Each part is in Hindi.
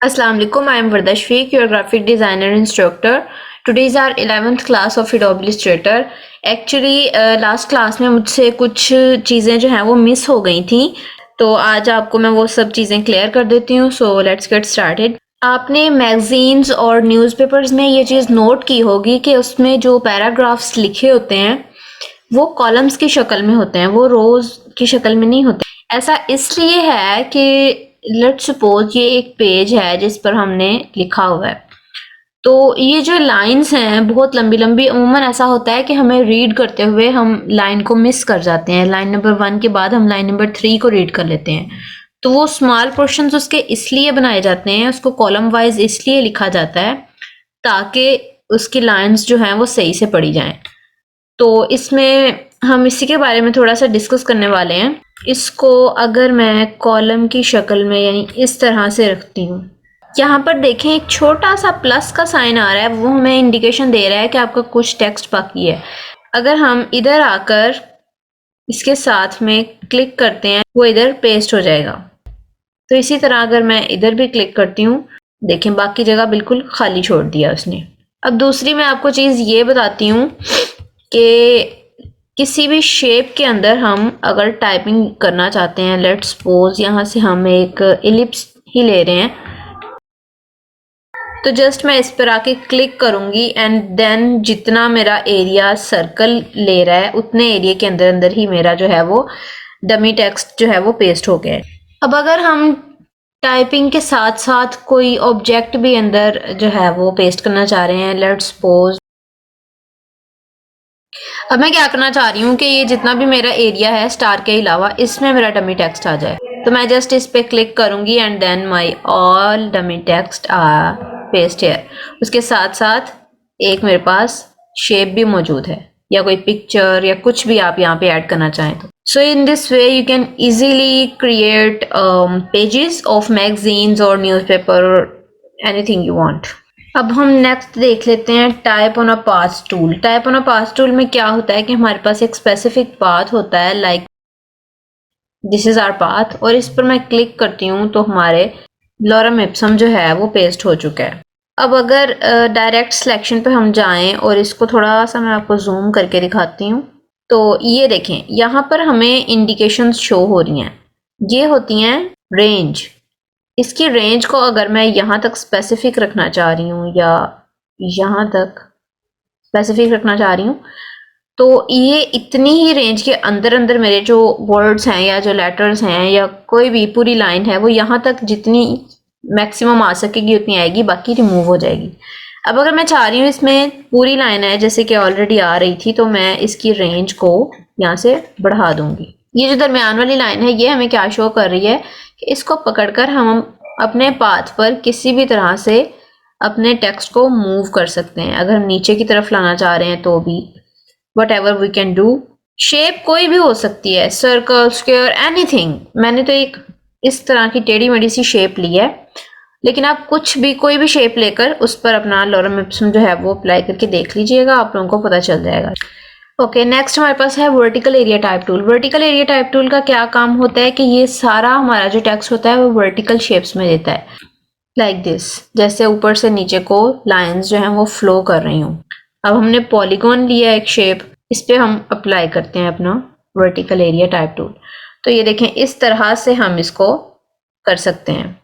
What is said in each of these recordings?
Assalamu alaikum. I am Varda Shafiq, your graphic designer instructor. Today is our 11th class of Adobe Illustrator. Actually, last class में मुझसे कुछ चीज़ें जो हैं वो मिस हो गई थी, तो आज आपको मैं वो सब चीज़ें क्लियर कर देती हूँ. So let's get started. आपने मैगजीन्स और न्यूज़पेपर्स में ये चीज़ नोट की होगी कि उसमें जो पैराग्राफ्स लिखे होते हैं वो कॉलम्स की शक्ल में होते हैं, वो रोज की शक्ल में नहीं होते. ऐसा इसलिए है कि लेट्स सपोज ये एक पेज है जिस पर हमने लिखा हुआ है, तो ये जो लाइंस हैं बहुत लंबी लंबी, अमूमन ऐसा होता है कि हमें रीड करते हुए हम लाइन को मिस कर जाते हैं. लाइन नंबर 1 के बाद हम लाइन नंबर 3 को रीड कर लेते हैं. तो वो स्मॉल पोर्शंस उसके इसलिए बनाए जाते हैं, उसको कॉलम वाइज इसलिए लिखा जाता है ताकि उसकी लाइंस जो हैं वो सही से पढ़ी जाएं. तो इसमें हम इसी के बारे में थोड़ा सा डिस्कस करने वाले हैं. इसको अगर मैं कॉलम की शक्ल में यानी इस तरह से रखती हूँ, यहाँ पर देखें एक छोटा सा प्लस का साइन आ रहा है, वो हमें इंडिकेशन दे रहा है कि आपका कुछ टेक्स्ट बाकी है. अगर हम इधर आकर इसके साथ में क्लिक करते हैं वो इधर पेस्ट हो जाएगा. तो इसी तरह अगर मैं इधर भी क्लिक करती हूँ, देखें बाकी जगह बिल्कुल खाली छोड़ दिया उसने. अब दूसरी मैं आपको चीज़ ये बताती हूँ कि किसी भी शेप के अंदर हम अगर टाइपिंग करना चाहते हैं, लेट्स सपोज यहाँ से हम एक इलिप्स ही ले रहे हैं, तो जस्ट मैं इस पर आके क्लिक करूंगी एंड देन जितना मेरा एरिया सर्कल ले रहा है उतने एरिया के अंदर अंदर ही मेरा जो है वो डमी टेक्स्ट जो है वो पेस्ट हो गया है. अब अगर हम टाइपिंग के साथ साथ कोई ऑब्जेक्ट भी अंदर जो है वो पेस्ट करना चाह रहे हैं, लेट्स सपोज अब मैं क्या करना चाह रही हूँ कि ये जितना भी मेरा एरिया है स्टार के अलावा इसमें मेरा डमी टेक्स्ट आ जाए. तो मैं जस्ट इस पे क्लिक करूंगी and then my all dummy text are paste here. उसके साथ साथ एक मेरे पास शेप भी मौजूद है या कोई पिक्चर या कुछ भी आप यहाँ पे ऐड करना चाहें तो. So in this way you can easily create pages of magazines और न्यूज़पेपर, एनीथिंग यू वांट. अब हम नेक्स्ट देख लेते हैं type on a path tool. Type on a path tool में क्या होता है कि हमारे पास एक स्पेसिफिक पाथ होता है, like this is our path, और इस पर मैं क्लिक करती हूँ तो हमारे लॉरम इप्सम जो है वो पेस्ट हो चुका है. अब अगर डायरेक्ट सिलेक्शन पे हम जाएं और इसको थोड़ा सा मैं आपको जूम करके दिखाती हूँ, तो ये देखें यहाँ पर हमें इंडिकेशंस शो हो रही हैं. ये होती हैं रेंज. इसकी रेंज को अगर मैं यहाँ तक स्पेसिफिक रखना चाह रही हूँ या यहाँ तक स्पेसिफिक रखना चाह रही हूँ, तो ये इतनी ही रेंज के अंदर अंदर मेरे जो वर्ड्स हैं या जो लेटर्स हैं या कोई भी पूरी लाइन है वो यहाँ तक जितनी मैक्सिमम आ सकेगी उतनी आएगी, बाकी रिमूव हो जाएगी. अब अगर मैं चाह रही हूँ इसमें पूरी लाइन है जैसे कि ऑलरेडी आ रही थी, तो मैं इसकी रेंज को यहाँ से बढ़ा दूंगी. ये जो दरमियान वाली लाइन है ये हमें क्या शो कर रही है कि इसको पकड़कर हम अपने पाथ पर किसी भी तरह से अपने टेक्स्ट को मूव कर सकते हैं. अगर हम नीचे की तरफ लाना चाह रहे हैं तो भी whatever we can do. Shape कोई भी हो सकती है, सर्कल, स्क्वायर, एनीथिंग. मैंने तो एक इस तरह की टेढ़ी मेढ़ी सी शेप ली है, लेकिन आप कुछ भी कोई भी शेप लेकर उस पर अपना लॉरम इप्सम जो है वो अप्लाई करके देख लीजिएगा, आप लोगों को पता चल जाएगा. ओके, नेक्स्ट हमारे पास है vertical area type tool. Vertical area type tool का क्या काम होता है कि ये सारा हमारा जो टेक्स्ट होता है वो वर्टिकल शेप्स में देता है, लाइक दिस, जैसे ऊपर से नीचे को लाइंस जो हैं वो फ्लो कर रही हूँ. अब हमने पॉलीगॉन लिया एक शेप, इस पे हम अप्लाई करते हैं अपना वर्टिकल एरिया टाइप टूल. तो ये देखें इस तरह से हम इसको कर सकते हैं.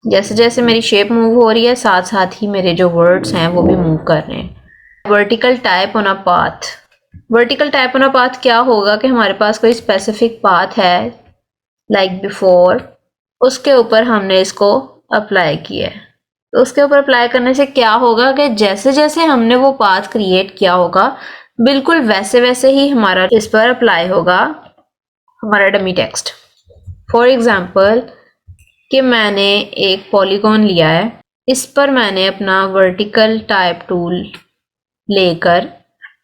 जैसे जैसे मेरी शेप मूव हो रही है साथ साथ ही मेरे जो वर्ड्स हैं वो भी मूव कर रहे हैं. Vertical type on a path. Vertical type on a path क्या होगा कि हमारे पास कोई स्पेसिफिक पाथ है लाइक बिफोर, उसके ऊपर हमने इसको अप्लाई किया है. तो उसके ऊपर अप्लाई करने से क्या होगा कि जैसे जैसे हमने वो पाथ क्रिएट किया होगा बिल्कुल वैसे वैसे ही हमारा इस पर अप्लाई होगा हमारा डमी टेक्स्ट. फॉर एग्जाम्पल कि मैंने एक पॉलीगॉन लिया है, इस पर मैंने अपना वर्टिकल टाइप टूल लेकर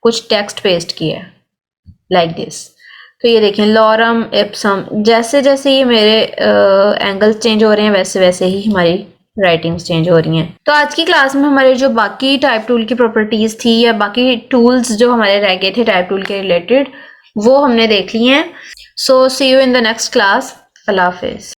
कुछ टेक्स्ट पेस्ट किया है लाइक दिस. तो ये देखें लॉरम इप्सम, जैसे जैसे ये मेरे एंगल्स चेंज हो रहे हैं वैसे वैसे ही हमारी राइटिंग्स चेंज हो रही हैं. तो आज की क्लास में हमारे जो बाकी टाइप टूल की प्रॉपर्टीज थी या बाकी टूल्स जो हमारे रह गए थे टाइप टूल के रिलेटेड वो हमने देख ली हैं. So see you in the next class. अल्लाह हाफिज.